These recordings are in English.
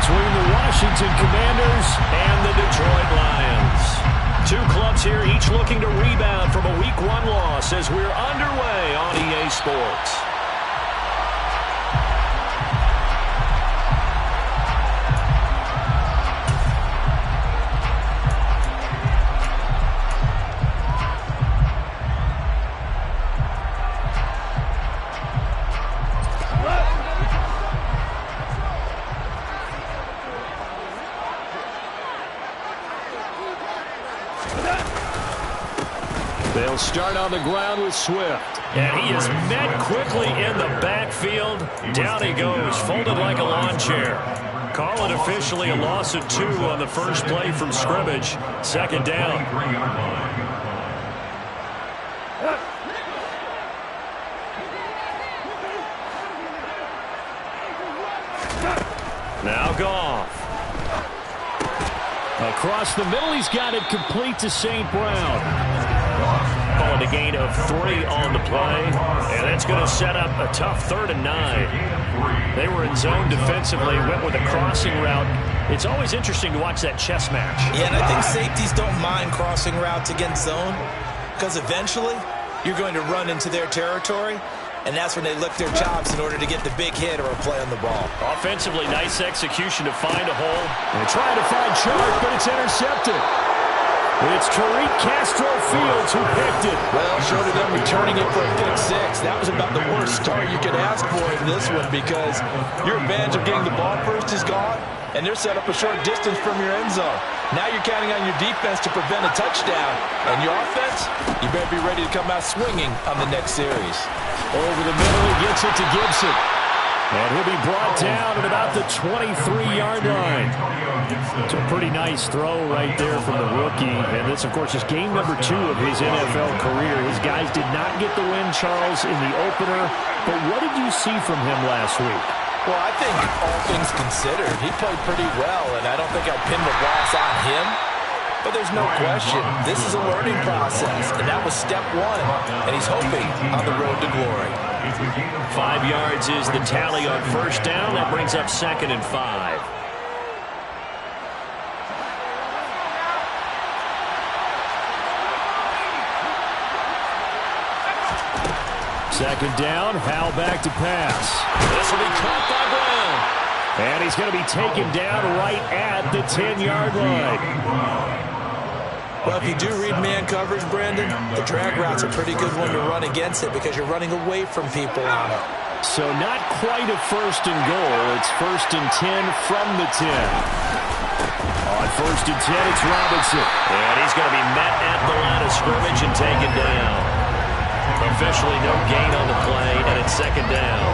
between the Washington Commanders and the Detroit Lions. Two clubs here, each looking to rebound from a Week 1 loss as we're underway on EA Sports. They'll start on the ground with Swift. And he is met quickly in the backfield. Down he goes, folded like a lawn chair. Call it officially a loss of 2 on the first play from scrimmage. Second down. Now Goff. Across the middle, he's got it complete to St. Brown. Calling a gain of 3 on the play, and that's going to set up a tough 3rd and 9. They were in zone defensively, went with a crossing route. It's always interesting to watch that chess match. Yeah, and I think safeties don't mind crossing routes against zone because eventually you're going to run into their territory, and that's when they lick their chops in order to get the big hit or a play on the ball. Offensively, nice execution to find a hole. And trying to find Chark, but it's intercepted. It's Tariq Castro-Fields who picked it. Well, short of them returning it for a pick 6, that was about the worst start you could ask for in this one because your advantage of getting the ball first is gone, and they're set up a short distance from your end zone. Now you're counting on your defense to prevent a touchdown, and your offense, you better be ready to come out swinging on the next series. Over the middle, he gets it to Gibson. And he'll be brought down at about the 23-yard line. It's a pretty nice throw right there from the rookie. And this, of course, is game number 2 of his NFL career. His guys did not get the win, Charles, in the opener. But what did you see from him last week? Well, I think all things considered, he played pretty well, and I don't think I'd pin the loss on him. But there's no question, this is a learning process, and that was step 1, and he's hoping on the road to glory. 5 yards is the tally on first down. That brings up 2nd and 5. Second down, Howell back to pass. This will be caught by Brown. And he's going to be taken down right at the 10-yard line. Well, if you do read man coverage, Brandon, the drag route's a pretty good one to run against it because you're running away from people on it. So not quite a 1st and goal. It's 1st and 10 from the 10. On 1st and 10, it's Robinson. And he's going to be met at the line of scrimmage and taken down. Officially no gain on the play, and it's 2nd down.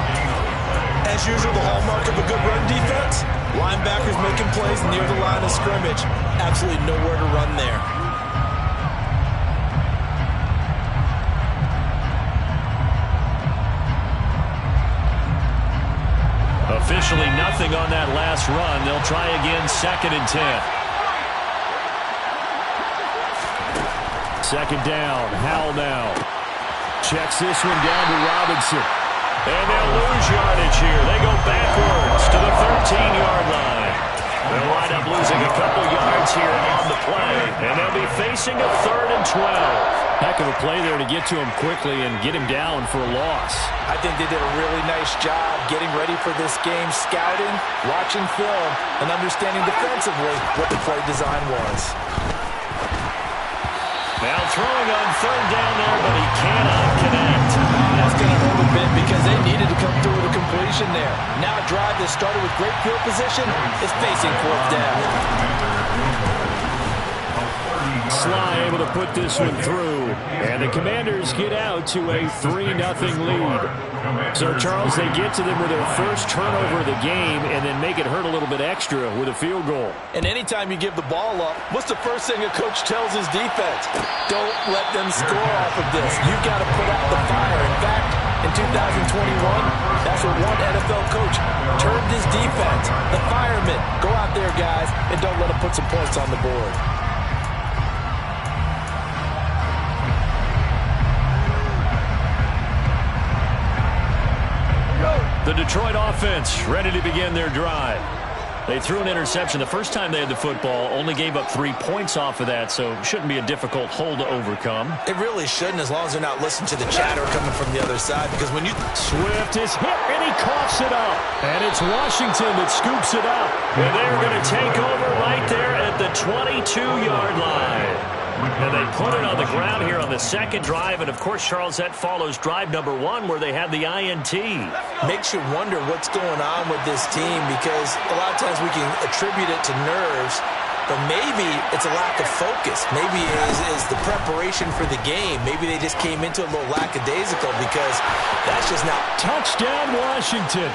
As usual, the hallmark of a good run defense, linebackers making plays near the line of scrimmage. Absolutely nowhere to run there. Officially nothing on that last run. They'll try again, 2nd and 10. 2nd down, Howell now. Checks this one down to Robinson. And they'll lose yardage here. They go backwards to the 13-yard line. They'll wind up losing a couple yards here on the play. And they'll be facing a 3rd and 12. Heck of a play there to get to him quickly and get him down for a loss. I think they did a really nice job getting ready for this game, scouting, watching film, and understanding defensively what the play design was. Now throwing on 3rd down there, but he cannot connect. That's going to hurt a bit because they needed to come through with a completion there. Now a drive that started with great field position is facing 4th down. Sly able to put this one through. And the Commanders get out to a 3-0 lead. So, Charles, they get to them with their first turnover of the game and then make it hurt a little bit extra with a field goal. And anytime you give the ball up, what's the first thing a coach tells his defense? Don't let them score off of this. You've got to put out the fire. In fact, in 2021, that's what one NFL coach termed his defense. The firemen. Go out there, guys, and don't let them put some points on the board. The Detroit offense ready to begin their drive. They threw an interception the first time they had the football, only gave up 3 points off of that, so it shouldn't be a difficult hole to overcome. It really shouldn't, as long as they're not listening to the chatter coming from the other side, because when you... Swift is hit, and he coughs it up. And it's Washington that scoops it up. And they're going to take over right there at the 22-yard line. And they put it on the ground here on the second drive. And, of course, Charles, that follows drive number 1 where they had the INT. Makes you wonder what's going on with this team, because a lot of times we can attribute it to nerves, but maybe it's a lack of focus. Maybe it is the preparation for the game. Maybe they just came into a little lackadaisical, because that's just not... Touchdown, Washington.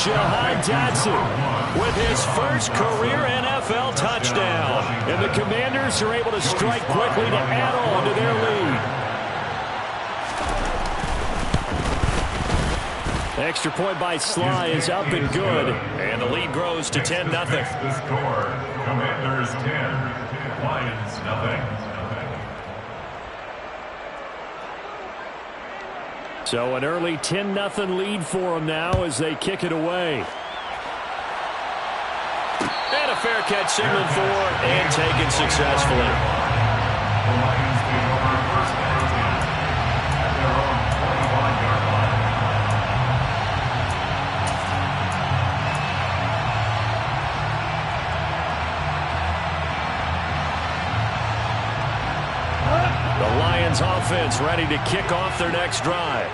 Jahan Dotson with his first career NFL touchdown. And the Commanders are able to strike quickly to add on to their lead. Extra point by Sly is up and good. And the lead grows to 10-0. The score, Commanders 10, Lions 0. So an early 10-0 lead for them now as they kick it away. And a fair catch signaled for and taken successfully. The Lions take over first and 10 at their own 21-yard line. The Lions offense ready to kick off their next drive.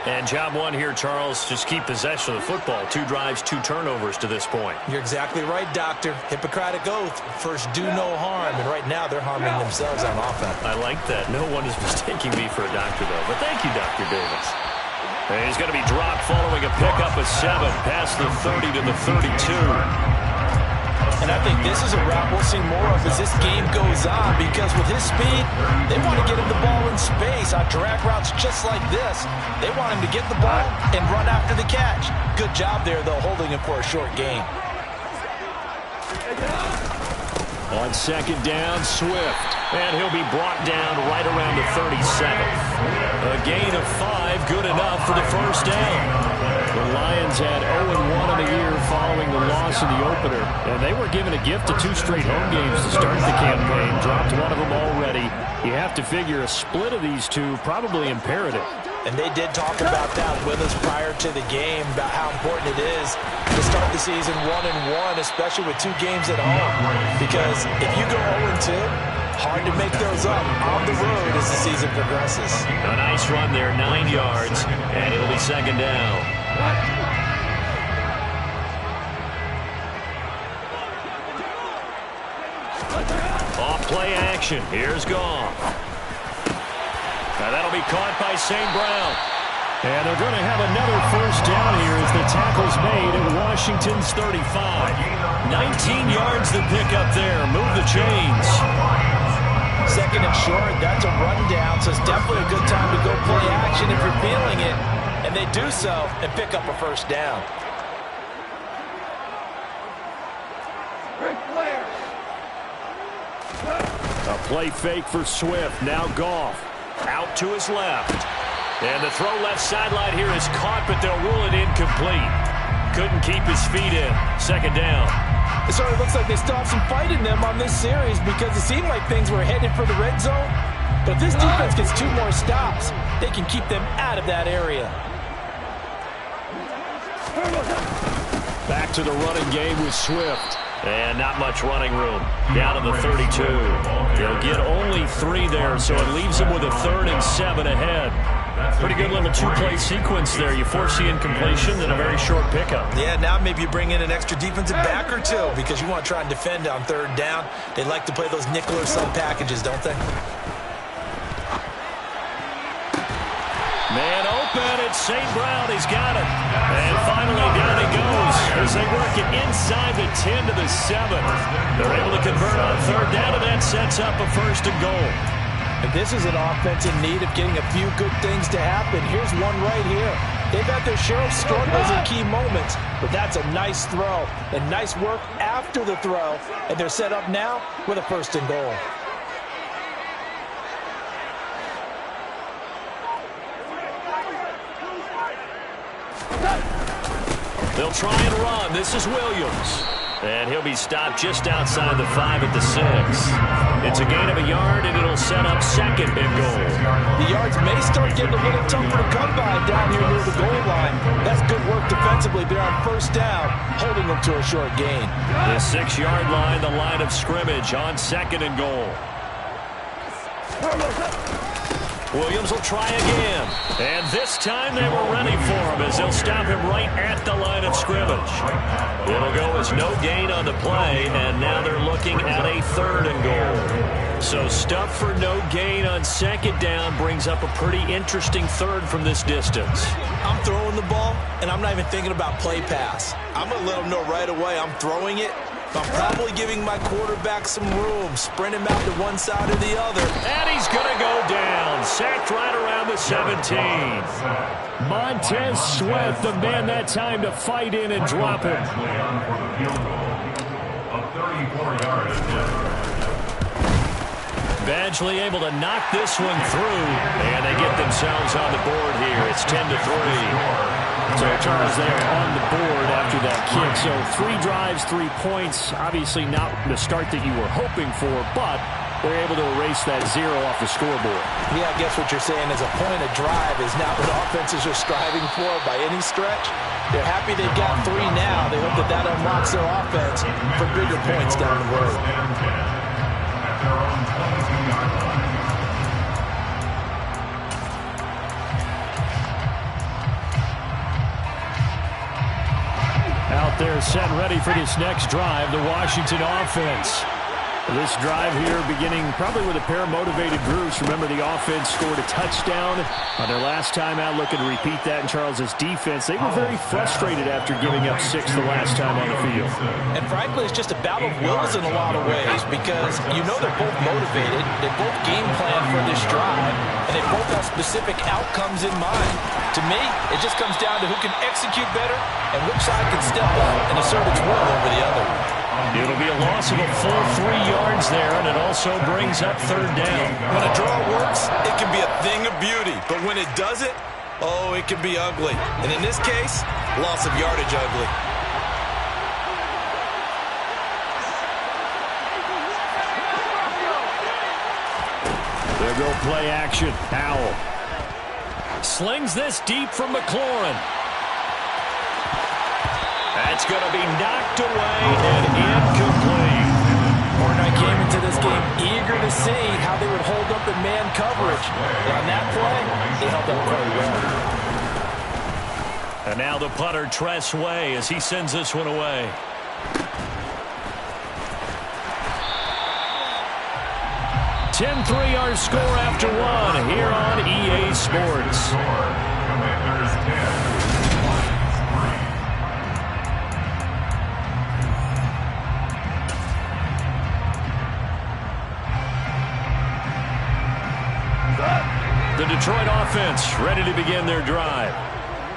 And job 1 here, Charles, just keep possession of the football. 2 drives, 2 turnovers to this point. You're exactly right, Doctor. Hippocratic oath. First, do no harm. And right now, they're harming themselves on offense. I like that. No one is mistaking me for a doctor, though. But thank you, Dr. Davis. And he's going to be dropped following a pickup of 7 past the 30 to the 32. And I think this is a route we'll see more of as this game goes on, because with his speed, they want to get him the ball in space on drag routes just like this. They want him to get the ball and run after the catch. Good job there, though, holding him for a short gain. On second down, Swift. And he'll be brought down right around the 37th. A gain of 5, good enough for the first down. The Lions had 0-1 in the year following the loss in the opener. And they were given a gift of 2 straight home games to start the campaign. Dropped one of them already. You have to figure a split of these 2 probably imperative. And they did talk about that with us prior to the game, about how important it is to start the season 1-1, especially with 2 games at home. Because if you go 0-2, hard to make those up on the road as the season progresses. A nice run there, 9 yards, and it'll be second down. Off play action. Here's Goff. Now that'll be caught by St. Brown. And they're going to have another first down here as the tackle's made at Washington's 35. 19 yards to pick up there. Move the chains. Second and short, that's a rundown, so it's definitely a good time to go play action if you're feeling it. And they do so and pick up a first down. A play fake for Swift. Now Goff out to his left. And the throw left sideline here is caught, but they'll rule it incomplete. Couldn't keep his feet in. Second down. It certainly looks like they still have some fight in them on this series, because it seemed like things were headed for the red zone. But if this defense gets 2 more stops, they can keep them out of that area. Back to the running game with Swift. And not much running room. Down to the 32. They'll get only 3 there, so it leaves them with a 3rd and 7 ahead. Pretty good little 2-play sequence there. You force the incompletion and a very short pickup. Yeah, now maybe you bring in an extra defensive back or 2 because you want to try and defend on 3rd down. They like to play those nickel or sub packages, don't they? Man open, it's St. Brown. He's got it. And finally down he goes as they work it inside the 10 to the 7. They're able to convert on 3rd down, and that sets up a 1st and goal. And this is an offense in need of getting a few good things to happen. Here's one right here. They've had their share of struggles in key moments, but that's a nice throw and nice work after the throw. And they're set up now with a 1st and goal. They'll try and run. This is Williams. And he'll be stopped just outside the 5 at the 6. It's a gain of a yard, and it'll set up 2nd and goal. The yards may start getting a little tougher to come by down here near the goal line. That's good work defensively there on 1st down, holding them to a short gain. The 6-yard line, the line of scrimmage on 2nd and goal. Williams will try again. And this time they were ready for him as they'll stop him right at the line of scrimmage. It'll go as no gain on the play, and now they're looking at a 3rd and goal. So stuff for no gain on 2nd down brings up a pretty interesting 3rd from this distance. I'm throwing the ball, and I'm not even thinking about play pass. I'm going to let them know right away I'm throwing it. I'm probably giving my quarterback some room, sprint him out to one side or the other. And he's going to go down. Sacked right around the 17. Montez Sweat, the man that time to fight in and drop him. Badgley able to knock this one through, and they get themselves on the board here. It's 10-3. So Charles there on the board after that kick. So 3 drives, 3 points. Obviously not the start that you were hoping for, but they're able to erase that 0 off the scoreboard. Yeah, I guess what you're saying is a point of drive is not what offenses are striving for by any stretch. They're happy they've got 3 now. They hope that that unlocks their offense for bigger points down the road. Out there set ready for this next drive, the Washington offense. This drive here beginning probably with a pair of motivated groups. Remember, the offense scored a touchdown on their last time out. Looking to repeat that in Charles's defense. They were very frustrated after giving up 6 the last time on the field. And frankly, it's just a battle of wills in a lot of ways because you know they're both motivated. They both game plan for this drive, and they both have specific outcomes in mind. To me, it just comes down to who can execute better and which side can step up and assert its will over the other. It'll be a loss of a full 3 yards there, and it also brings up 3rd down. When a draw works, it can be a thing of beauty. But when it doesn't, oh, it can be ugly. And in this case, loss of yardage ugly. There go play action. Howell slings this deep from McLaurin. That's going to be knocked away and incomplete. Fortnite came into this game eager to see how they would hold up in man coverage. And on that play, they held up quite well. And now the punter, Tress Way, as he sends this one away. $10-3 our score after 1 here on EA Sports. The Detroit offense ready to begin their drive.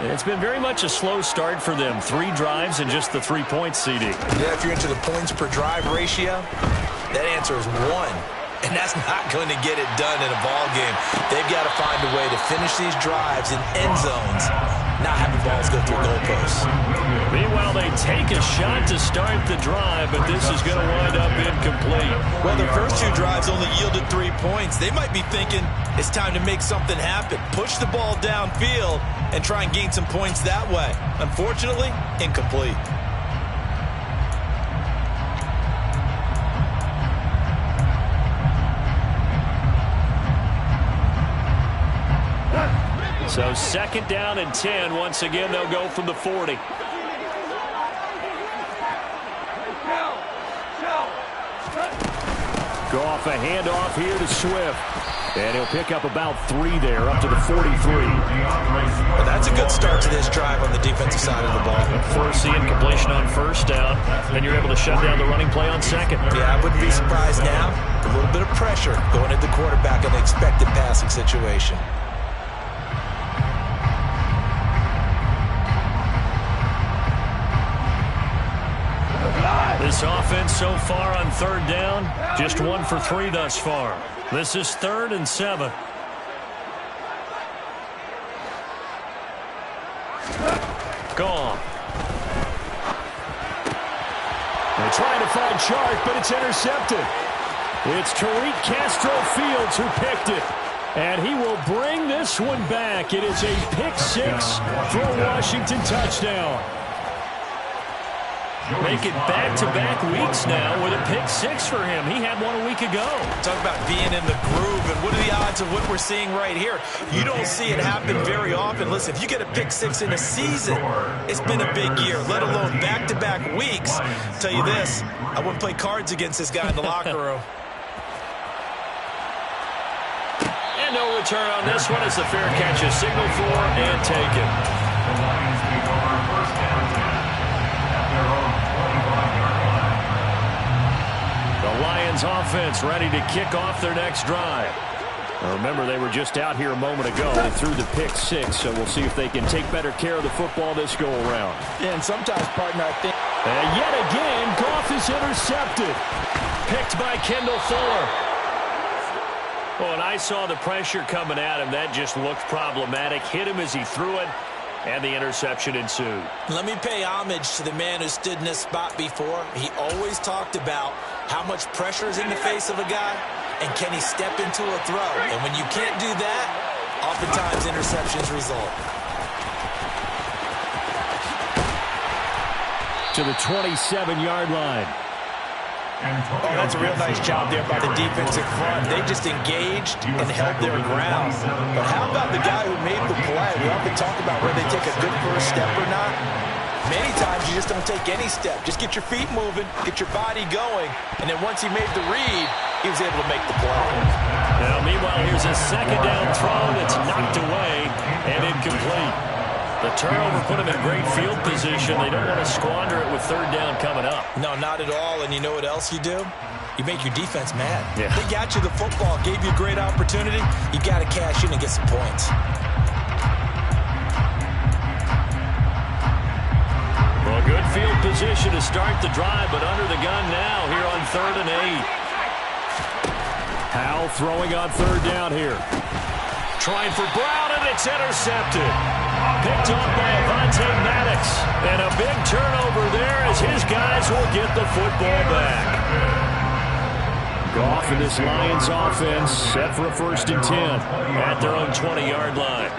It's been very much a slow start for them. 3 drives and just the 3 points, CD. Yeah, if you're into the points per drive ratio, that answer is 1. And that's not going to get it done in a ball game. They've got to find a way to finish these drives in end zones, not having balls go through goalposts. Meanwhile, they take a shot to start the drive, but this is going to wind up incomplete. Well, their first 2 drives only yielded 3 points. They might be thinking it's time to make something happen. Push the ball downfield and try and gain some points that way. Unfortunately, incomplete. So 2nd down and 10. Once again, they'll go from the 40. Go off a handoff here to Swift. And he'll pick up about 3 there, up to the 43. Well, that's a good start to this drive on the defensive side of the ball. Force the incompletion on 1st down, and you're able to shut down the running play on 2nd. Yeah, I wouldn't be surprised now. A little bit of pressure going at the quarterback in an expected passing situation. This offense so far on 3rd down, just 1 for 3 thus far. This is 3rd and 7. Gone. They're trying to find Chark, but it's intercepted. It's Tariq Castro-Fields who picked it. And he will bring this one back. It is a pick-6 for a Washington touchdown. Make it back-to-back weeks now with a pick-6 for him. He had one a week ago. Talk about being in the groove, and what are the odds of what we're seeing right here? You don't see it happen very often. Listen, if you get a pick-6 in a season, it's been a big year, let alone back-to-back weeks. I'll tell you this, I wouldn't play cards against this guy in the locker room. And no return on this one as the fair catch is signaled for and taken. The Lions take over first down 10 at their own 25-yard line. The Lions offense ready to kick off their next drive. Now remember, they were just out here a moment ago. They threw the pick-6, so we'll see if they can take better care of the football this go-around. Yeah, and sometimes, partner, I think. And yet again, Goff is intercepted. Picked by Kendall Fuller. Oh, and I saw the pressure coming at him. That just looked problematic. Hit him as he threw it, and the interception ensued. Let me pay homage to the man who stood in this spot before. He always talked about how much pressure is in the face of a guy, and can he step into a throw. And when you can't do that, oftentimes interceptions result. To the 27-yard line. Oh, that's a real nice job there by the defensive front. They just engaged and held their ground. But how about the guy who made the play? We often talk about whether they take a good first step or not. Many times you just don't take any step. Just get your feet moving, get your body going, and then once he made the read, he was able to make the play. Now, meanwhile, here's a second down throw that's knocked away and incomplete. The turnover put him in great field position. They don't want to squander it with third down coming up. No, not at all. And you know what else you do? You make your defense mad. Yeah. They got you the football, gave you a great opportunity. You got to cash in and get some points. Well, good field position to start the drive, but under the gun now here on 3rd and 8. Howell throwing on third down here. Trying for Brown, and it's intercepted. Picked off by Avonte Maddox. And a big turnover there as his guys will get the football back. Goff in this Lions offense set for a 1st and 10 at their own 20-yard line.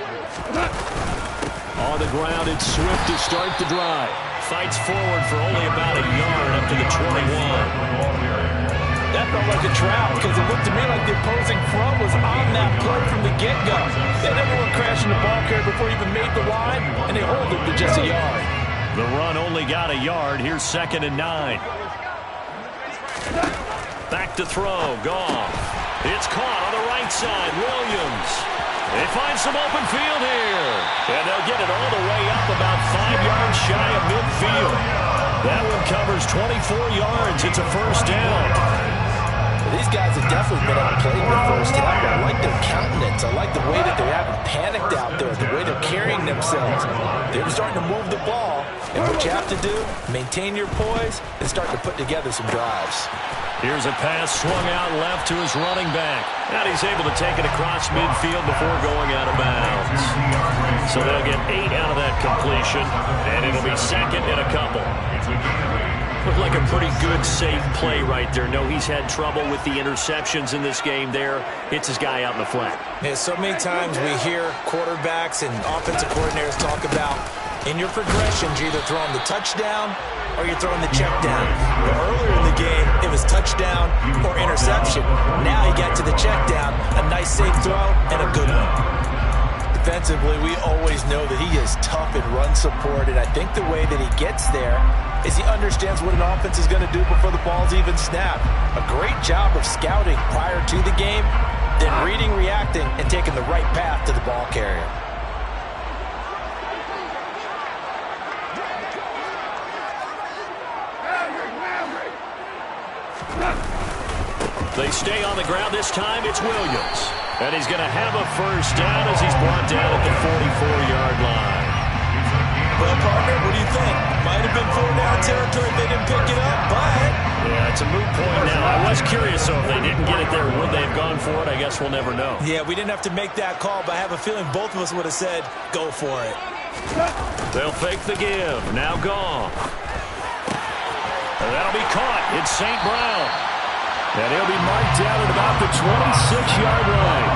On the ground, it's Swift to start the drive. Fights forward for only about a yard up to the 21. That felt like a trap because it looked to me like the opposing front was on that play from the get-go. They had everyone crashing the ball carrier before he even made the line, and they hold it to just a yard. The run only got a yard. Here's 2nd and 9. Back to throw. Goff. It's caught on the right side. Williams. They find some open field here. And they'll get it all the way up about 5 yards shy of midfield. That one covers 24 yards. It's a 1st down. These guys have definitely been outplayed in the first half. I like their countenance. I like the way that they haven't panicked out there, the way they're carrying themselves. They're starting to move the ball. And what you have to do, maintain your poise and start to put together some drives. Here's a pass swung out left to his running back. And he's able to take it across midfield before going out of bounds. So they'll get 8 out of that completion, and it'll be 2nd and a couple. Looked like a pretty good, safe play right there. No, he's had trouble with the interceptions in this game there. Hits his guy out in the flat. Yeah, so many times we hear quarterbacks and offensive coordinators talk about in your progressions, you're either throwing the touchdown or you're throwing the check down. But earlier in the game, it was touchdown or interception. Now he got to the check down, a nice safe throw, and a good one. Defensively, we always know that he is tough in run support, and I think the way that he gets there is he understands what an offense is going to do before the ball's even snapped. A great job of scouting prior to the game, then reading, reacting, and taking the right path to the ball carrier. They stay on the ground. This time it's Williams. And he's going to have a 1st down as he's brought down at the 44-yard line. Well, partner, what do you think? Might have been 4-down territory if they didn't pick it up, but... Yeah, it's a moot point now. I was curious, so if they didn't get it there, would they have gone for it? I guess we'll never know. Yeah, we didn't have to make that call, but I have a feeling both of us would have said, go for it. They'll fake the give. Now Goff. And that'll be caught. It's St. Brown. And he'll be marked down at about the 26-yard line.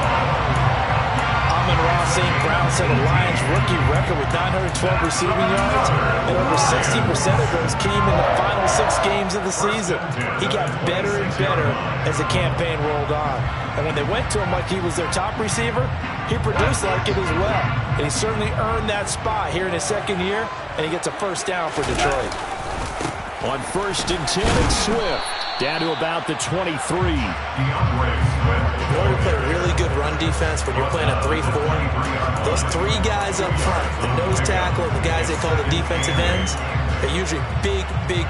Amon-Ra St. Brown set a Lions rookie record with 912 receiving yards, and over 60% of those came in the final 6 games of the season. He got better and better as the campaign rolled on. And when they went to him like he was their top receiver, he produced like it as well. And he certainly earned that spot here in his second year, and he gets a first down for Detroit. On 1st and 10, it's Swift. Down to about the 23. In order to play really good run defense when you're playing a 3-4, those 3 guys up front, the nose tackle and the guys they call the defensive ends, they're usually big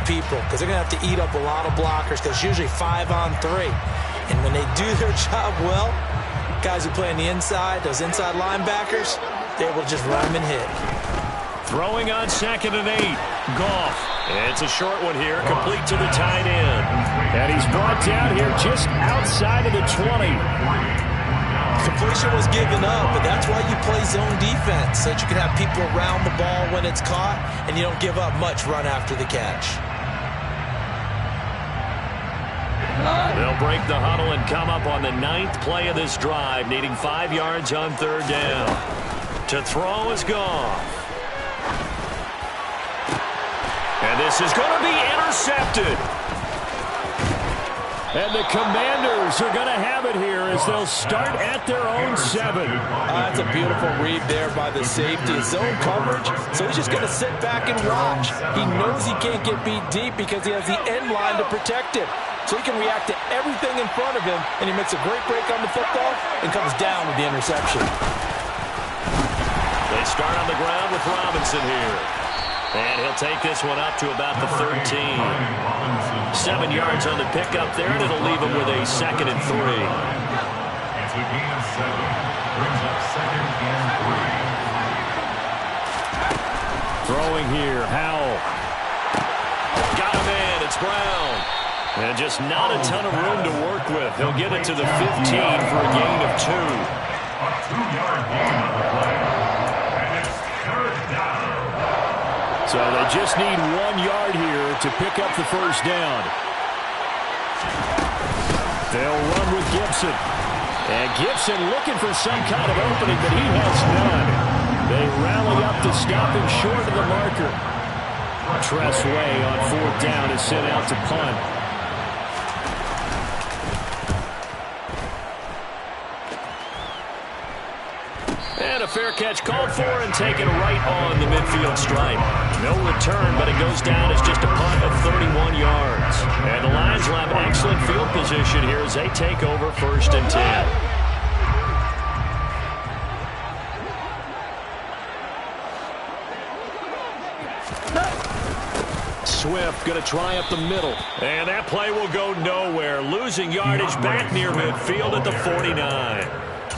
people because they're going to have to eat up a lot of blockers because it's usually 5-on-3. And when they do their job well, guys who play on the inside, those inside linebackers, they're able to just run them and hit. Throwing on 2nd and 8. Goff. It's a short one here, complete to the tight end. And he's brought down here just outside of the 20. Completion was given up, but that's why you play zone defense, so that you can have people around the ball when it's caught, and you don't give up much run after the catch. They'll break the huddle and come up on the 9th play of this drive, needing 5 yards on 3rd down. To throw is Goff. And this is going to be intercepted. And the Commanders are going to have it here as they'll start at their own 7. That's a beautiful read there by the safety. Zone coverage, so he's just going to sit back and watch. He knows he can't get beat deep because he has the end line to protect it. So he can react to everything in front of him, and he makes a great break on the football and comes down with the interception. They start on the ground with Robinson here. And he'll take this one up to about the 13. 7 yards on the pickup there, and it'll leave him with a 2nd and 3. It's a gain of 7. Brings up 2nd and 3. Throwing here, Howell. Got him in, it's Brown. And just not a ton of room to work with. He'll get it to the 15 for a gain of 2. A 2-yard gain on the play. And it's 3rd down. So they just need 1 yard here to pick up the first down. They'll run with Gibson. And Gibson looking for some kind of opening, but he has none. They rally up to stop him short of the marker. Tress Way on 4th down is sent out to punt. And a fair catch called for and taken right on the midfield stripe. No return, but it goes down as just a punt of 31 yards. And the Lions will have excellent field position here as they take over 1st and 10. Swift going to try up the middle. And that play will go nowhere. Losing yardage back near midfield at the 49.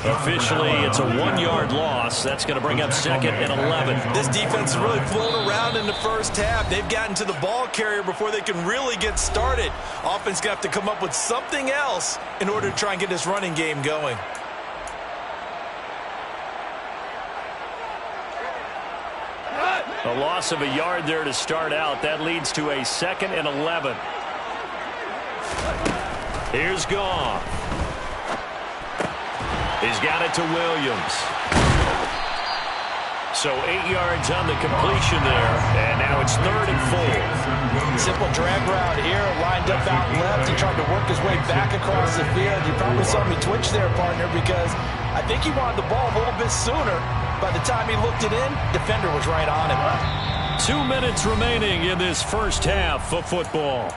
Officially, it's a 1-yard loss. That's going to bring up 2nd and 11. This defense is really flown around in the first half. They've gotten to the ball carrier before they can really get started. Offense got to come up with something else in order to try and get this running game going. A loss of a yard there to start out. That leads to a 2nd and 11. Here's Goff. He's got it to Williams. So 8 yards on the completion there. And now it's 3rd and 4. Simple drag route here. Lined up out left. He tried to work his way back across the field. You probably saw me twitch there, partner, because I think he wanted the ball a little bit sooner. By the time he looked it in, defender was right on him. 2 minutes remaining in this first half of football.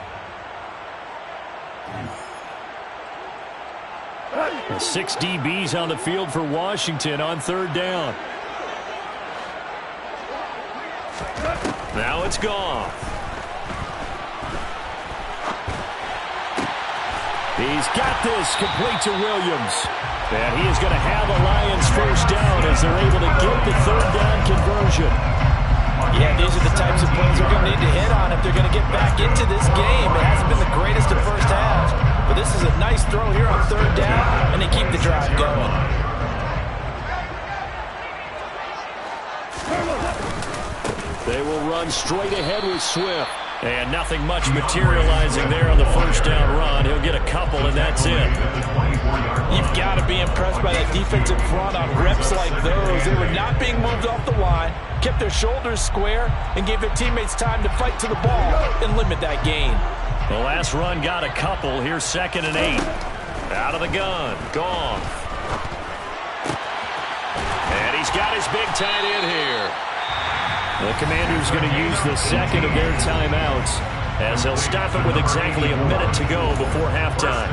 6 DBs on the field for Washington on 3rd down. Now it's Goff. He's got this complete to Williams. And he is going to have a Lions first down as they're able to get the 3rd down conversion. Yeah, these are the types of plays they're going to need to hit on if they're going to get back into this game. It hasn't been the greatest of first halves, but this is a nice throw here on 3rd down, and they keep the drive going. They will run straight ahead with Swift. And nothing much materializing there on the first down run. He'll get a couple, and that's it. You've got to be impressed by that defensive front on reps like those. They were not being moved off the line, kept their shoulders square, and gave their teammates time to fight to the ball and limit that gain. The last run got a couple. Here's 2nd and 8. Out of the gun. Goff. And he's got his big tight end here. The Commanders going to use the second of their timeouts as they'll stop it with exactly a minute to go before halftime.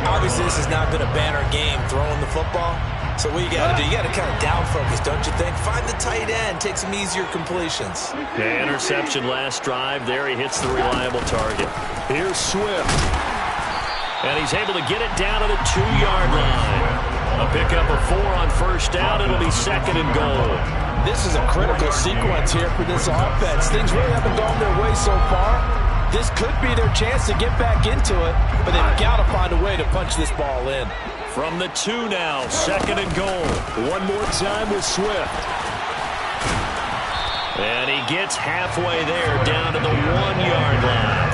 Obviously, this has not been a banner game throwing the football. So what you got to do, you got to kind of down focus, don't you think? Find the tight end, take some easier completions. The interception last drive. There he hits the reliable target. Here's Swift. And he's able to get it down to the 2-yard line. A pickup of 4 on first down. It'll be 2nd and goal. This is a critical sequence here for this offense. Things really haven't gone their way so far. This could be their chance to get back into it, but they've got to find a way to punch this ball in. From the 2 now, 2nd and goal. One more time with Swift. And he gets halfway there, down to the 1-yard line.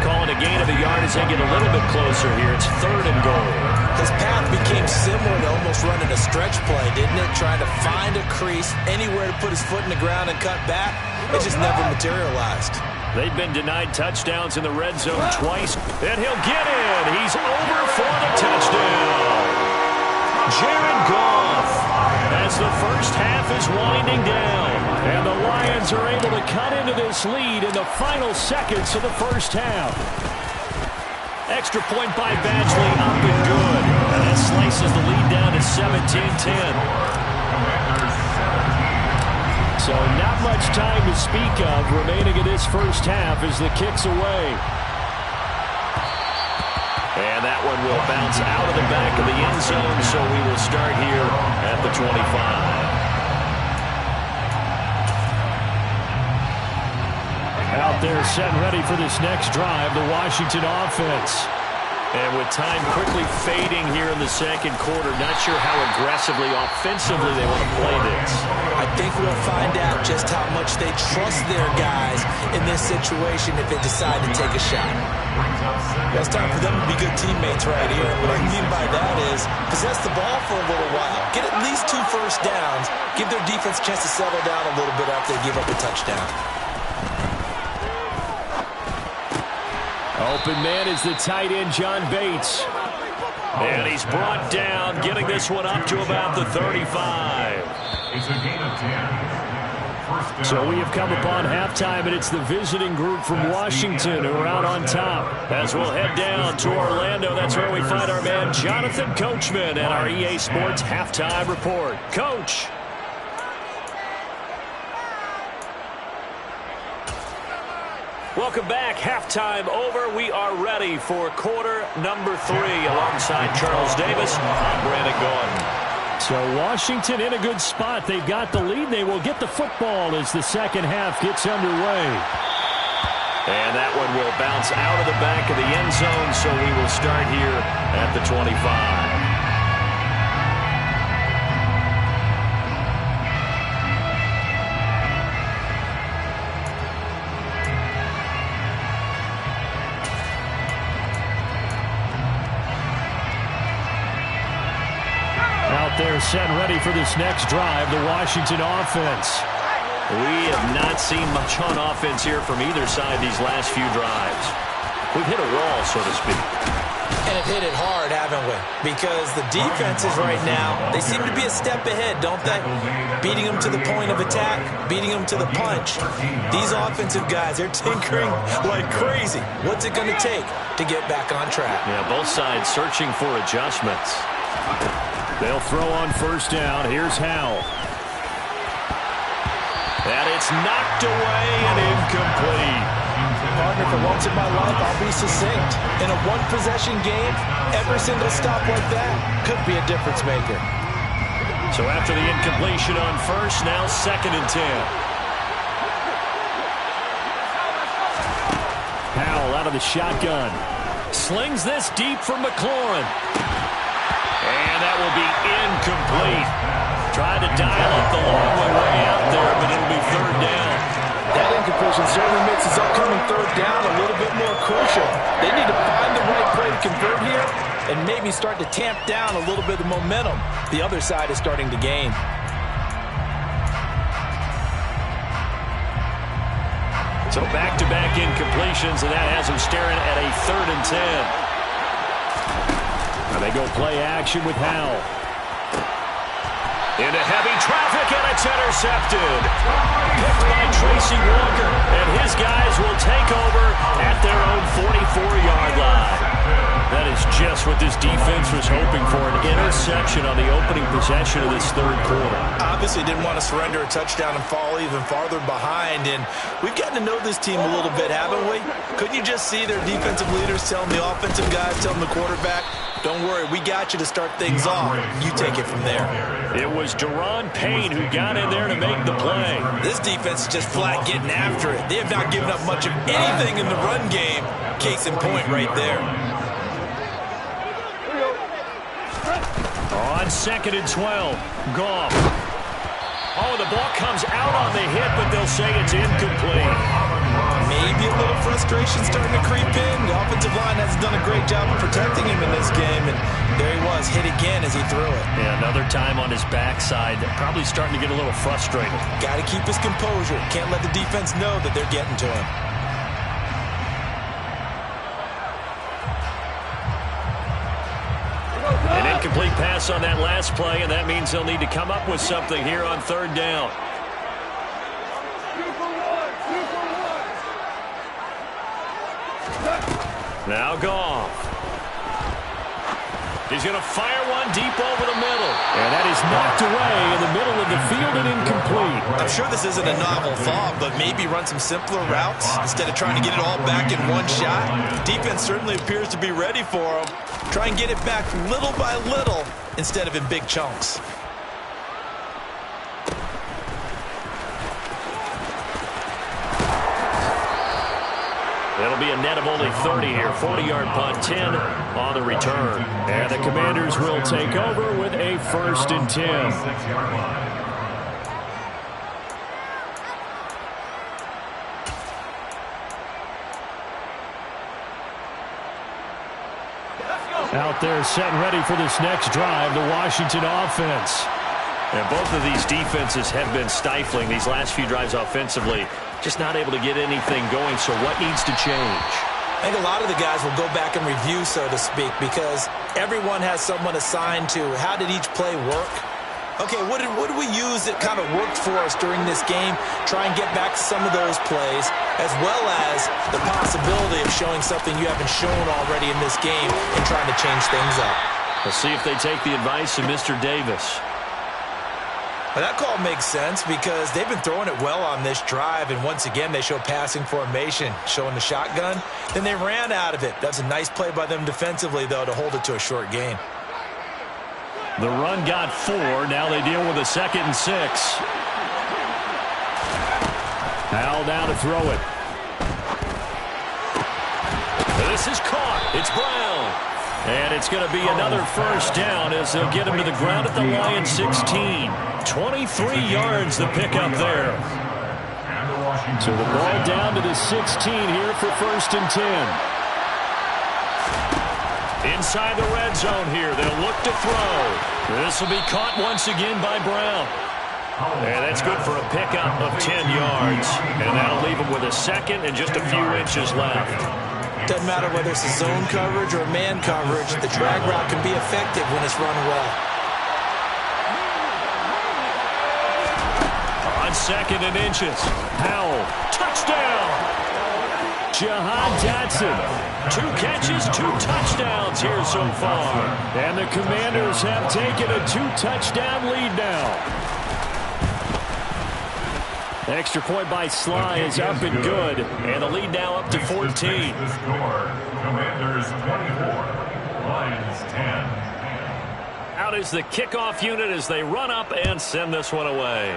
Calling a gain of a yard as they get a little bit closer here. It's 3rd and goal. His path became similar to almost running a stretch play, didn't it? Trying to find a crease, anywhere to put his foot in the ground and cut back. It just never materialized. They've been denied touchdowns in the red zone twice, and he'll get in. He's over for the touchdown. Jared Goff, as the first half is winding down, and the Lions are able to cut into this lead in the final seconds of the first half. Extra point by Badgley, up and good. And that slices the lead down to 17-10. So not much time to speak of remaining in this first half as the kick's away. And that one will bounce out of the back of the end zone, so we will start here at the 25. Out there set and ready for this next drive, the Washington offense. And with time quickly fading here in the second quarter, not sure how aggressively, offensively they want to play this. I think we'll find out just how much they trust their guys in this situation if they decide to take a shot. It's time for them to be good teammates right here. What I mean by that is possess the ball for a little while. Get at least 2 first downs. Give their defense a chance to settle down a little bit after they give up a touchdown. Open man is the tight end, John Bates. And he's brought down, getting this one up to about the 35. It's a gain of 10. So we have come upon halftime, and it's the visiting group from Washington who are out on top. As we'll head down to Orlando, that's where we find our man Jonathan Coachman at our EA Sports Halftime Report. Coach. Welcome back. Halftime over. We are ready for quarter number 3 alongside Charles Davis. I'm Brandon Gordon. So Washington in a good spot. They've got the lead. They will get the football as the second half gets underway. And that one will bounce out of the back of the end zone, so we will start here at the 25. They're set and ready for this next drive, the Washington offense. We have not seen much on offense here from either side these last few drives. We've hit a wall, so to speak. And have hit it hard, haven't we? Because the defenses right now, they seem to be a step ahead, don't they? Beating them to the point of attack, beating them to the punch. These offensive guys, they're tinkering like crazy. What's it going to take to get back on track? Yeah, both sides searching for adjustments. They'll throw on first down. Here's Howell. And it's knocked away and incomplete. Partner, for once in my life, I'll be succinct. In a one-possession game, every single stop like that could be a difference maker. So after the incompletion on first, now 2nd and 10. Howell out of the shotgun. Slings this deep for McLaurin. And that will be incomplete. Tried to dial up the long way out there, but it'll be 3rd down. That position certainly makes his upcoming third down a little bit more crucial. They need to find the right play to convert here and maybe start to tamp down a little bit of the momentum the other side is starting to gain. So back-to-back incompletions, and that has him staring at a 3rd and 10. Now they go play action with Howell. Into heavy traffic, and it's intercepted. Picked by Tracy Walker, and his guys will take over at their own 44-yard line. That is just what this defense was hoping for, an interception on the opening possession of this third quarter. Obviously didn't want to surrender a touchdown and fall even farther behind, and we've gotten to know this team a little bit, haven't we? Couldn't you just see their defensive leaders telling the offensive guys, telling the quarterback, don't worry, we got you to start things off. You take it from there. It was Daron Payne who got in there to make the play. This defense is just flat getting after it. They have not given up much of anything in the run game. Case in point right there. On 2nd and 12, Goff. Oh, the ball comes out on the hit, but they'll say it's incomplete. Maybe a little frustration starting to creep in. The offensive line has done a great job of protecting him in this game, and there he was, hit again as he threw it. Yeah, another time on his backside, probably starting to get a little frustrated. Got to keep his composure. Can't let the defense know that they're getting to him. An incomplete pass on that last play, and that means they'll need to come up with something here on 3rd down. Now Goff. He's going to fire one deep over the middle. And that is knocked away in the middle of the field and incomplete. I'm sure this isn't a novel thought, but maybe run some simpler routes instead of trying to get it all back in one shot. Defense certainly appears to be ready for him. Try and get it back little by little instead of in big chunks. It'll be a net of only 30 here. 40-yard punt, 10 on the return. And the Commanders will take over with a 1st and 10. Out there set and ready for this next drive, the Washington offense. And both of these defenses have been stifling these last few drives offensively. Just not able to get anything going, so what needs to change? I think a lot of the guys will go back and review, so to speak, because everyone has someone assigned to how did each play work. Okay, what did we use that kind of worked for us during this game? Try and get back to some of those plays, as well as the possibility of showing something you haven't shown already in this game and trying to change things up. We'll see if they take the advice of Mr. Davis. Well, that call makes sense because they've been throwing it well on this drive, and once again they show passing formation, showing the shotgun. Then they ran out of it. That's a nice play by them defensively, though, to hold it to a short gain. The run got 4. Now they deal with a 2nd and 6. Howell down to throw it. This is caught. It's Brown. And it's going to be another 1st down as they'll get him to the ground at the Lions 16. 23 yards the pickup there. So the ball down to the 16 here for 1st and 10. Inside the red zone here. They'll look to throw. This will be caught once again by Brown. And that's good for a pickup of 10 yards. And that'll leave him with a 2nd and just a few inches left. Doesn't matter whether it's a zone coverage or man coverage, the drag route can be effective when it's run well. On 2nd and inches, Howell, touchdown! Jahan Dotson, 2 catches, 2 touchdowns here so far. And the Commanders have taken a 2-touchdown lead now. The extra point by Sly is up and good. And the lead now up to 14. Commanders 24, Lions 10. Out is the kickoff unit as they run up and send this one away.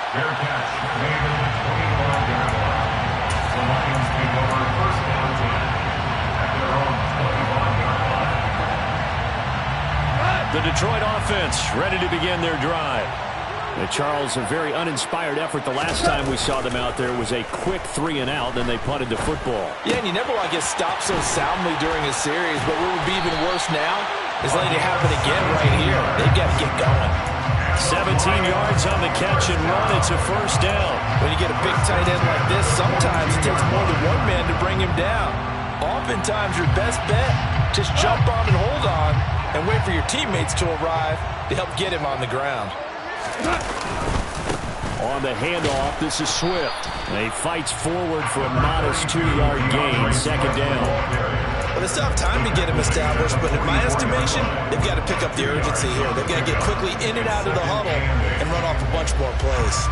Fair catch made at the 25-yard line. The Lions take over 1st and 10 at their own 25-yard line. The Detroit offense ready to begin their drive. Charles, a very uninspired effort. The last time we saw them out there was a quick 3-and-out, then they punted the football. Yeah, and you never want to get stopped so soundly during a series, but what would be even worse now is letting it happen again right here. They've got to get going. 17 yards on the catch and run. It's a first down. When you get a big tight end like this, sometimes it takes more than one man to bring him down. Oftentimes, your best bet, just jump on and hold on and wait for your teammates to arrive to help get him on the ground. On the handoff, this is Swift. He fights forward for a modest 2-yard gain, second down. Well, they still have time to get him established, but in my estimation, they've got to pick up the urgency here. They've got to get quickly in and out of the huddle and run off a bunch more plays.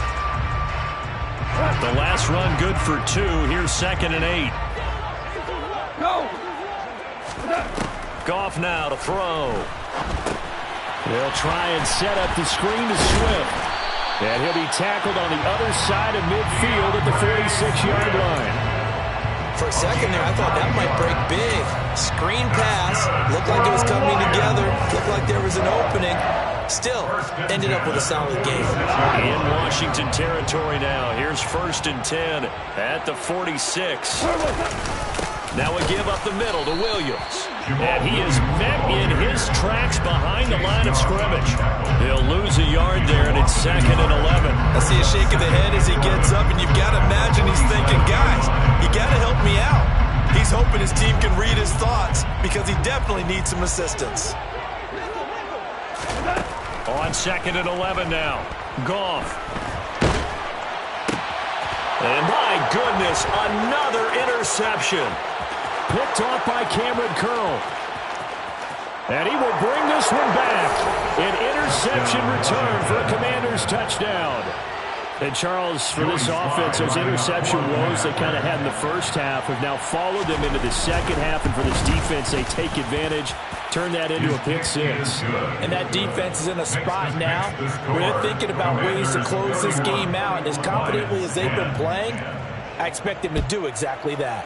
The last run good for 2. Here's 2nd and 8. Goff now to throw. They'll try and set up the screen to Swift. And he'll be tackled on the other side of midfield at the 46-yard line. For a second there, I thought that might break big. Screen pass. Looked like it was coming together. Looked like there was an opening. Still, ended up with a solid game. In Washington territory now. Here's 1st and 10 at the 46. Now a give up the middle to Williams. And he is met in his tracks behind the line of scrimmage. He'll lose a yard there, and it's 2nd and 11. I see a shake of the head as he gets up, and you've got to imagine he's thinking, guys, you got to help me out. He's hoping his team can read his thoughts because he definitely needs some assistance. On 2nd and 11 now. Goff. And my goodness, another interception. Picked off by Cameron Curl. And he will bring this one back. An interception return for a Commanders touchdown. And Charles, for this offense, those interception woes they kind of had in the first half have now followed them into the second half. And for this defense, they take advantage, turn that into a pick 6. And that defense is in a spot now where they're thinking about ways to close this game out. And as confidently as they've been playing, I expect them to do exactly that.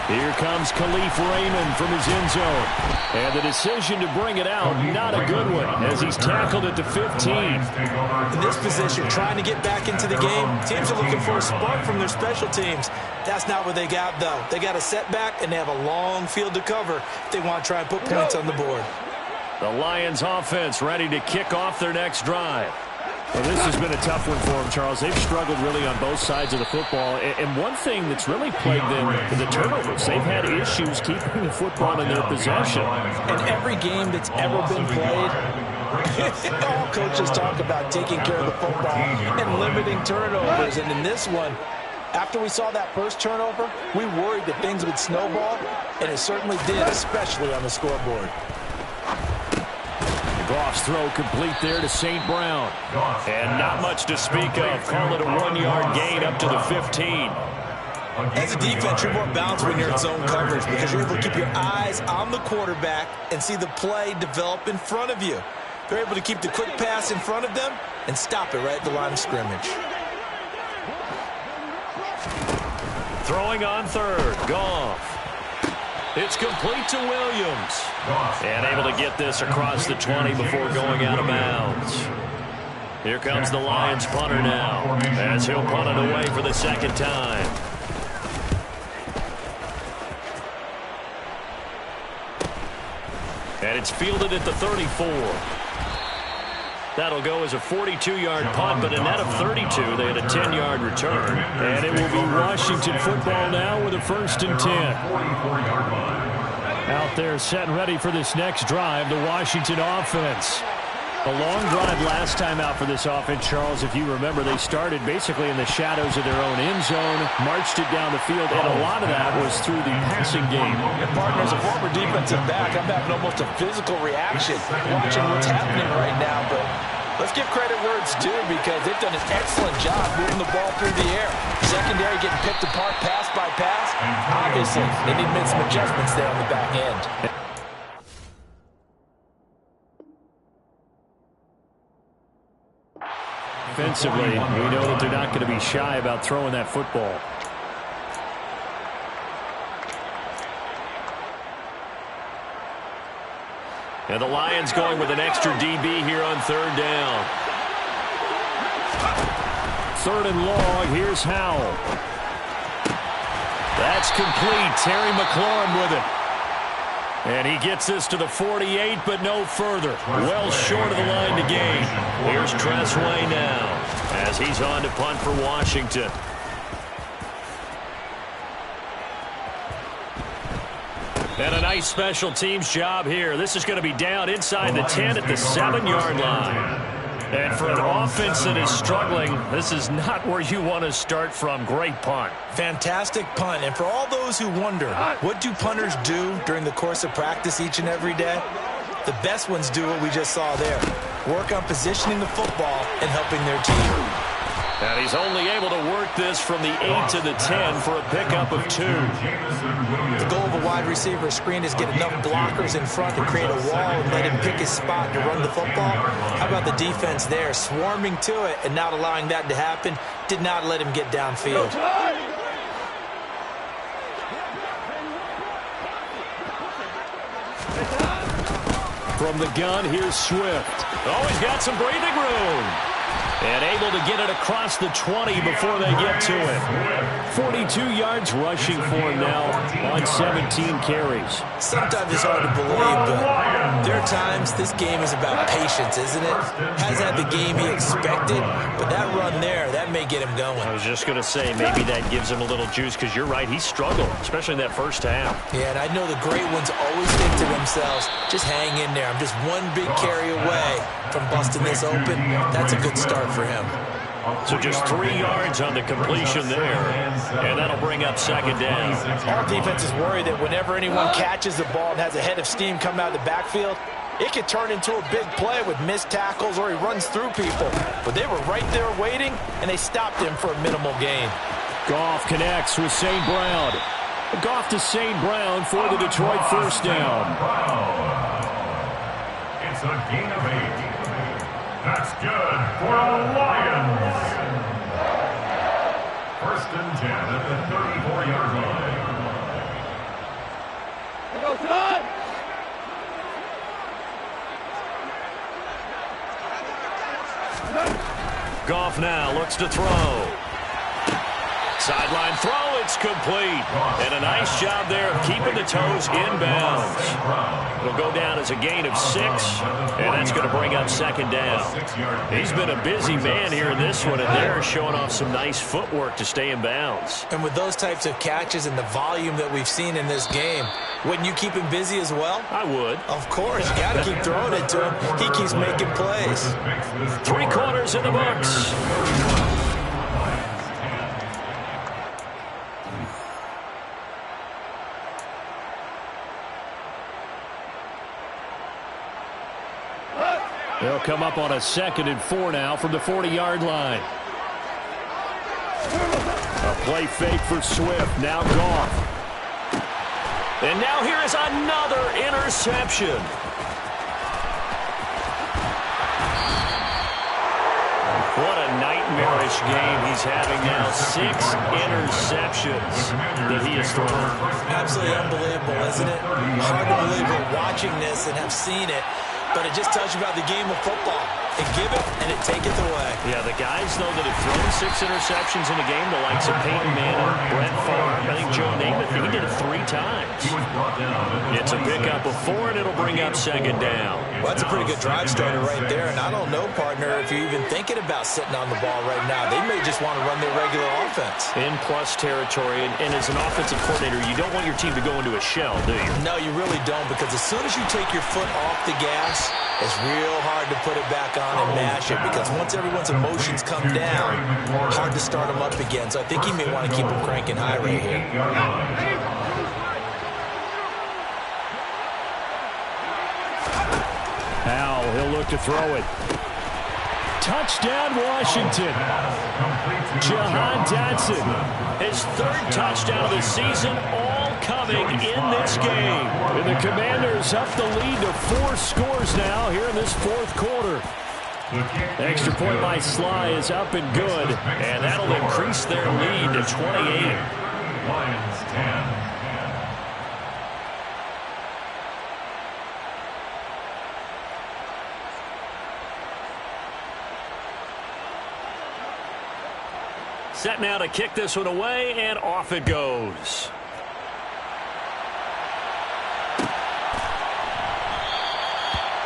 Here comes Khalif Raymond from his end zone. And the decision to bring it out, not a good one, as he's tackled at the 15. In this position, trying to get back into the game, teams are looking for a spark from their special teams. That's not what they got, though. They got a setback, and they have a long field to cover if they want to try and put points on the board. The Lions offense ready to kick off their next drive. Well, this has been a tough one for them, Charles. They've struggled really on both sides of the football. And one thing that's really plagued them is the turnovers. They've had issues keeping the football in their possession. In every game that's ever been played, all coaches talk about taking care of the football and limiting turnovers. And in this one, after we saw that first turnover, we worried that things would snowball, and it certainly did, especially on the scoreboard. Goff's throw complete there to St. Brown. And not much to speak of. Call it a 1-yard gain up to the 15. As a defense, you're more balanced when you're in zone coverage because you're able to keep your eyes on the quarterback and see the play develop in front of you. They're able to keep the quick pass in front of them and stop it right at the line of scrimmage. Throwing on 3rd, Goff. It's complete to Williams. And able to get this across the 20 before going out of bounds. Here comes the Lions punter now, as he'll punt it away for the second time. And it's fielded at the 34. That'll go as a 42-yard punt, but a net of 32. They had a 10-yard return. And it will be Washington football now with a 1st and 10. Out there set and ready for this next drive, the Washington offense. A long drive last time out for this offense, Charles. If you remember, they started basically in the shadows of their own end zone, marched it down the field, and a lot of that was through the passing game. And partner, as a former defensive back, I'm having almost a physical reaction watching what's happening right now. But let's give credit where it's due because they've done an excellent job moving the ball through the air. Secondary getting picked apart pass by pass. Obviously, they need to make some adjustments there on the back end. Defensively, we know that they're not going to be shy about throwing that football. And the Lions going with an extra DB here on third down. Third and long. Here's Howell. That's complete. Terry McLaurin with it. And he gets this to the 48, but no further. Well short of the line to gain. Here's Tressway now as he's on to punt for Washington. And a nice special teams job here. This is going to be down inside the 10 at the 7-yard line. And for an offense that is struggling, this is not where you want to start from. Great punt. Fantastic punt. And for all those who wonder, what do punters do during the course of practice each and every day? The best ones do what we just saw there. Work on positioning the football and helping their team. And he's only able to work this from the 8 to the 10 for a pickup of 2. The goal of a wide receiver screen is get enough blockers in front to create a wall and let him pick his spot to run the football. How about the defense there, swarming to it and not allowing that to happen? Did not let him get downfield. From the gun, here's Swift. Oh, he's got some breathing room. And able to get it across the 20 before they get to it. 42 yards rushing for him now on 17 carries. Sometimes it's hard to believe, but there are times this game is about patience, isn't it? Hasn't had the game he expected, but that run there, that may get him going. I was just going to say, maybe that gives him a little juice, because you're right, he struggled, especially in that first half. Yeah, and I know the great ones always think to themselves, just hang in there. I'm just one big carry away from busting this open. That's a good start for him. So just 3 yards on the completion there, and that'll bring up second down. Our defense is worried that whenever anyone catches the ball and has a head of steam come out of the backfield, it could turn into a big play with missed tackles or he runs through people. But they were right there waiting, and they stopped him for a minimal gain. Goff connects with St. Brown. Goff to St. Brown for the Detroit first down. It's a gain of 8. That's good for the Lions. First and 10 at the 34-yard line. Go, son! Goff now looks to throw. Sideline throw, it's complete. And a nice job there of keeping the toes inbounds. It'll go down as a gain of 6, and that's going to bring up second down. He's been a busy man here in this one, and they're showing off some nice footwork to stay in bounds. And with those types of catches and the volume that we've seen in this game, wouldn't you keep him busy as well? I would. Of course. You got to keep throwing it to him. He keeps making plays. 3 quarters in the books. They'll come up on a 2nd and 4 now from the 40-yard line. A play fake for Swift. Now Goff. And now here is another interception. What a nightmarish game he's having now. 6 interceptions that he has thrown. Absolutely unbelievable, isn't it? Hard to believe we're watching this and have seen it. But it just tells you about the game of football. They give it, and it taketh away. Yeah, the guys, though, that have thrown 6 interceptions in a game, the likes of Peyton Manning, Brett Favre, I think Joe Namath, he did it 3 times. It's a pickup of 4, and it'll bring up second down. Well, that's a pretty good drive starter right there. And I don't know, partner, if you're even thinking about sitting on the ball right now. They may just want to run their regular offense. In plus territory, and as an offensive coordinator, you don't want your team to go into a shell, do you? No, you really don't, because as soon as you take your foot off the gas, it's real hard to put it back on and mash it, because once everyone's emotions come down, hard to start them up again. So I think he may want to keep them cranking high right here. Howell, he'll look to throw it. Touchdown, Washington. Jahan Dotson, his 3rd touchdown of the season, all coming in this game. And the Commanders up the lead to 4 scores now here in this 4th quarter. Extra point by Sly is up and good, and that'll increase their lead to 28. Lions 10. Set now to kick this one away, and off it goes.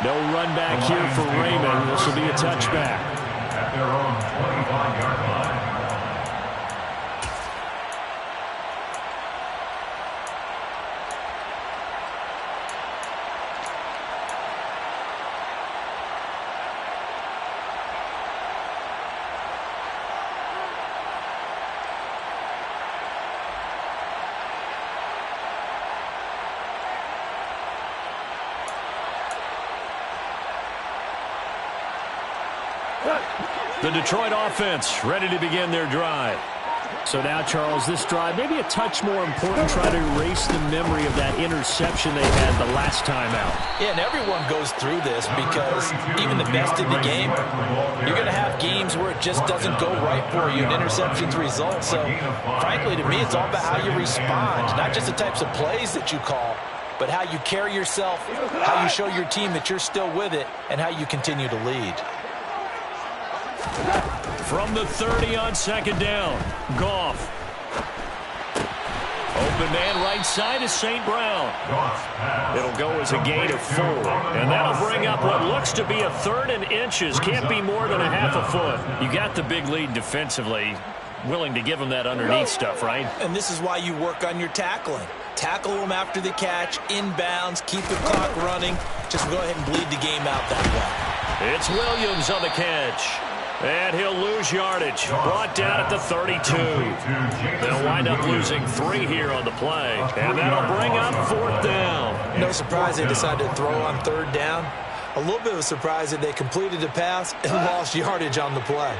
No run back here for Raymond. This will be a touchback. At their own 25-yard line. The Detroit offense ready to begin their drive. So now, Charles, this drive maybe a touch more important, try to erase the memory of that interception they had the last time out. Yeah, and everyone goes through this because even the best in the game, you're going to have games where it just doesn't go right for you and interceptions result. So, frankly, to me, it's all about how you respond, not just the types of plays that you call, but how you carry yourself, how you show your team that you're still with it, and how you continue to lead. From the 30 on second down, Goff. Open man right side is St. Brown. It'll go as a gain of 4. And that'll bring up what looks to be a 3rd and inches. Can't be more than a half a foot. You got the big lead defensively. Willing to give them that underneath stuff, right? And this is why you work on your tackling. Tackle them after the catch, inbounds, keep the clock running. Just go ahead and bleed the game out that way. It's Williams on the catch. And he'll lose yardage. Brought down at the 32. They'll wind up losing 3 here on the play. And that'll bring up 4th down. No surprise they decided to throw on 3rd down. A little bit of a surprise that they completed the pass and lost yardage on the play.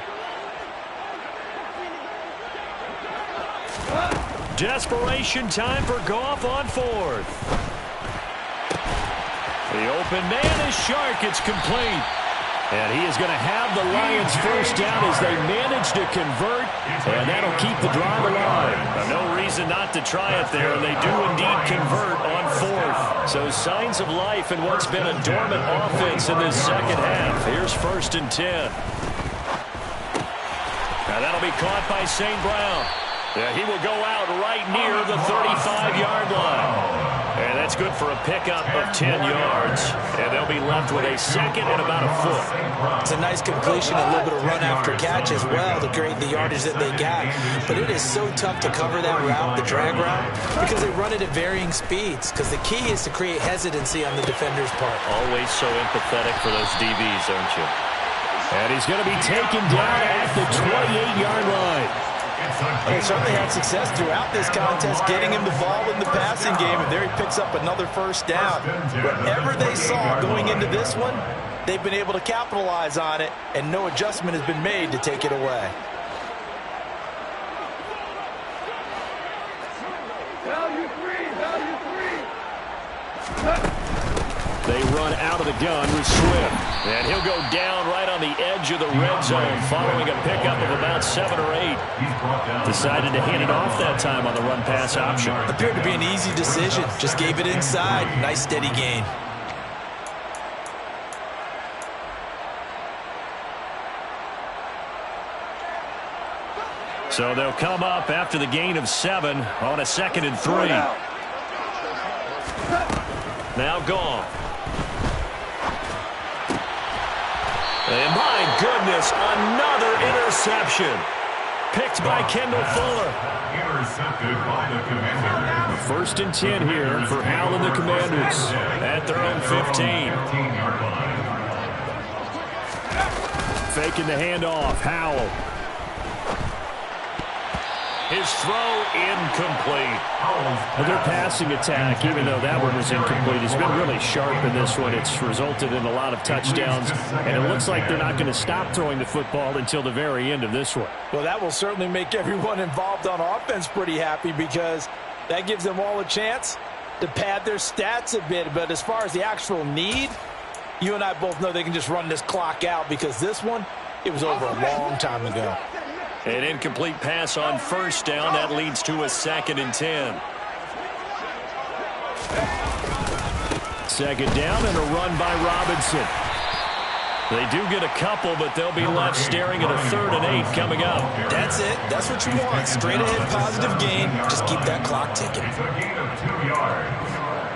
Desperation time for Goff on 4th. The open man is Shark. It's complete. And he is going to have the Lions first down as they manage to convert, and that'll keep the drive alive. No reason not to try it there, and they do indeed convert on 4th. So signs of life in what's been a dormant offense in this second half. Here's 1st and 10. Now that'll be caught by St. Brown. Yeah, he will go out right near the 35-yard line. And that's good for a pickup of 10 yards. And they'll be left with a 2nd and about a foot. It's a nice completion, a little bit of run after catch as well to create the yardage that they got. But it is so tough to cover that route, the drag route, because they run it at varying speeds. Because the key is to create hesitancy on the defender's part. Always so empathetic for those DBs, aren't you? And he's going to be taken down at the 28-yard line. They certainly had success throughout this contest getting him the ball in the passing game, and there he picks up another 1st down. Whatever they saw going into this one, they've been able to capitalize on it, and no adjustment has been made to take it away. They run out of the gun with Swift. And he'll go down right on the edge of the red zone following a pickup of about 7 or 8. Decided to hand it off that time on the run-pass option. Appeared to be an easy decision. Just gave it inside. Nice steady gain. So they'll come up after the gain of 7 on a 2nd and 3. Now Goff. And my goodness, another interception. Picked by Kendall Fuller. Intercepted by the Commanders. 1st and 10 here for Howell and the Commanders at their own 15. 15-yard line. Faking the handoff. Howell. His throw incomplete. Well, their passing attack, even though that one was incomplete, has been really sharp in this one. It's resulted in a lot of touchdowns, and it looks like they're not going to stop throwing the football until the very end of this one. Well, that will certainly make everyone involved on offense pretty happy because that gives them all a chance to pad their stats a bit. But as far as the actual need, you and I both know they can just run this clock out because this one, it was over a long time ago. An incomplete pass on 1st down. That leads to a 2nd and 10. 2nd down and a run by Robinson. They do get a couple, but they'll be left staring at a 3rd and 8 coming up. That's it. That's what you want. Straight ahead positive gain. Just keep that clock ticking. It's a gain of 2 yards.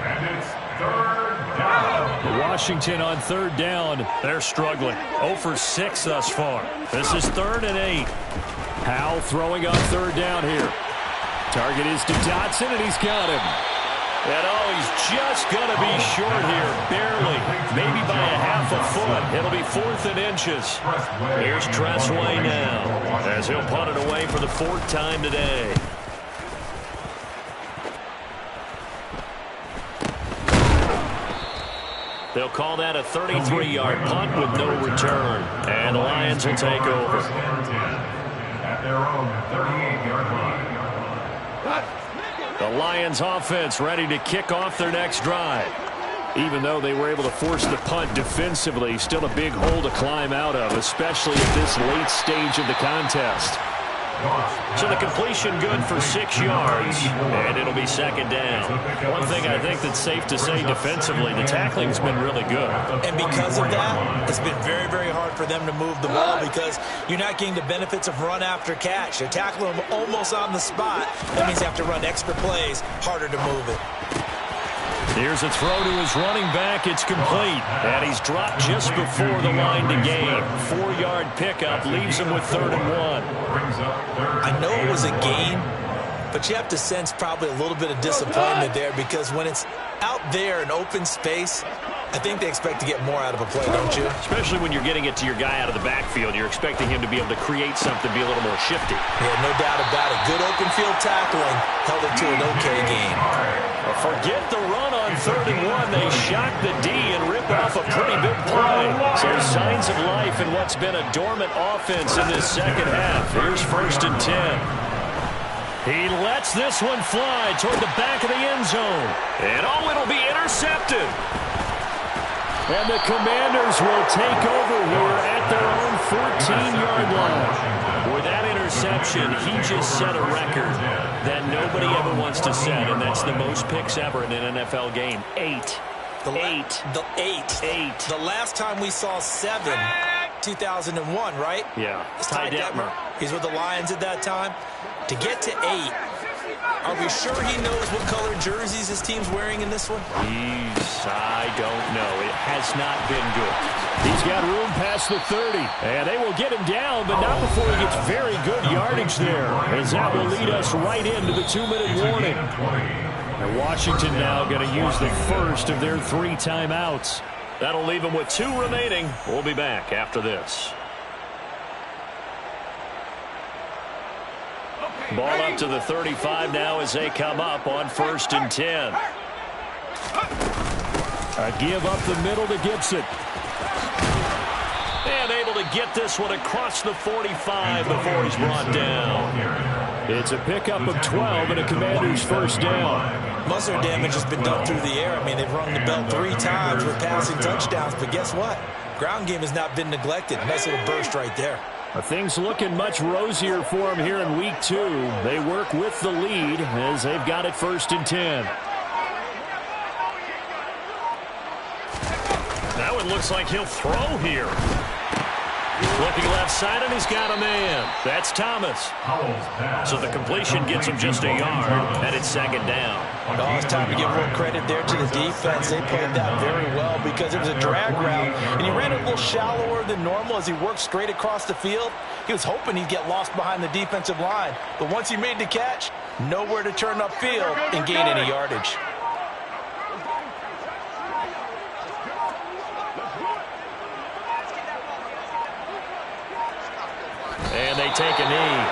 And it's 3rd down. Washington on 3rd down. They're struggling. 0 for 6 thus far. This is 3rd and 8. Howell throwing on 3rd down here. Target is to Dotson, and he's got him. And he's just going to be short here, barely, maybe by a half a foot. It'll be 4th and inches. Here's Tressway now, as he'll punt it away for the 4th time today. They'll call that a 33-yard punt with no return. And the Lions will take over. At their own 38-yard line. The Lions offense ready to kick off their next drive. Even though they were able to force the punt defensively, still a big hole to climb out of, especially at this late stage of the contest. So the completion good for 6 yards, and it'll be 2nd down. One thing I think that's safe to say defensively, the tackling's been really good. And because of that, it's been very, very hard for them to move the ball because you're not getting the benefits of run after catch. They're tackling them almost on the spot. That means they have to run extra plays, harder to move it. Here's a throw to his running back. It's complete. And he's dropped just before the line to gain. 4-yard pickup leaves him with 3rd and 1. I know it was a gain, but you have to sense probably a little bit of disappointment there because when it's out there in open space, I think they expect to get more out of a play, don't you? Especially when you're getting it to your guy out of the backfield. You're expecting him to be able to create something, be a little more shifty. Yeah, no doubt about it. Good open field tackling held it to an okay gain. Forget the run on 3rd and 1. They shock the D and rip off a pretty big play. So signs of life in what's been a dormant offense in this second half. Here's 1st and 10. He lets this one fly toward the back of the end zone. And it'll be intercepted. And the Commanders will take over here at their own 14-yard line. With that interception, he just set a record that nobody ever wants to set, and that's the most picks ever in an NFL game. 8. The last time we saw 7, 2001, right? Yeah. It's Ty Detmer. He's with the Lions at that time. To get to 8, are we sure he knows what color jerseys his team's wearing in this one? I don't know. It has not been good. He's got room past the 30, and they will get him down, but not before he gets very good yardage there, as that will lead us right into the 2-minute warning. And Washington now going to use the first of their 3 timeouts. That'll leave them with 2 remaining. We'll be back after this. Ball up to the 35 now as they come up on 1st and 10. A give up the middle to Gibson. And able to get this one across the 45 before he's brought down. It's a pickup of 12 and a Commander's 1st down. Muscle damage has been done through the air. I mean, they've rung the bell 3 times with passing touchdowns, but guess what? Ground game has not been neglected. Nice little burst right there. Things looking much rosier for him here in week 2. They work with the lead as they've got it 1st and 10. That one looks like he'll throw here. Looking left side, and he's got a man. That's Thomas. So the completion gets him just a yard, and it's 2nd down. Oh, it's time to give more credit there to the defense. They played that very well because it was a drag route, and he ran a little shallower than normal as he worked straight across the field. He was hoping he'd get lost behind the defensive line, but once he made the catch, nowhere to turn upfield and gain any yardage. And they take a knee.